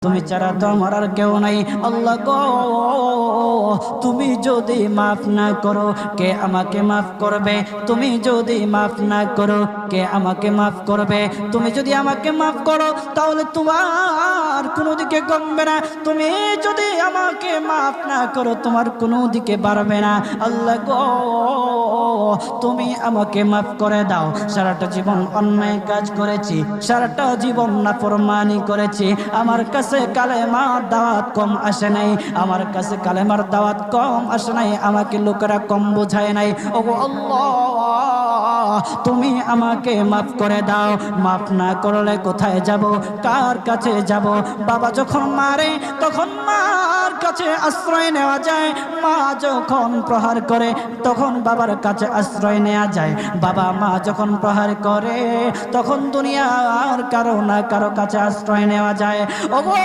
তুমি ছাড়া তো আমার আর কেউ নাই। আল্লাহ গো, তুমি যদি মাফ না করো কে আমাকে মাফ করবে? তুমি যদি মাফ না করো কে আমাকে মাফ করবে? তুমি যদি আমাকে মাফ করো তাহলে তোমার কোনো দিকে কমবে না, তুমি যদি আমাকে মাফ না করো তোমার কোনো দিকে বাড়বে না। আল্লাহ গো, তুমি আমাকে মাফ করে দাও। সারাটা জীবন অন্যায় কাজ করেছি, সারাটা জীবন নাফরমানি করেছি, আমার কাছে কালেমার দাওয়াত কম আসে নাই, আমার কাছে কালেমার দাওয়াত কম আসে নাই, আমাকে লোকেরা কম বোঝায় নাই। ওগো আল্লাহ, তুমি আমাকে মাফ করে দাও। মাফ না করলে কোথায় যাব, কার কাছে যাব? বাবা যখন মারে তখন মার কাছে আশ্রয় নেওয়া যায়, মা যখন প্রহার করে তখন বাবার কাছে আশ্রয় নেওয়া যায়, বাবা মা যখন প্রহার করে তখন দুনিয়ার কারো না কারো কাছে আশ্রয় নেওয়া যায়। ওগো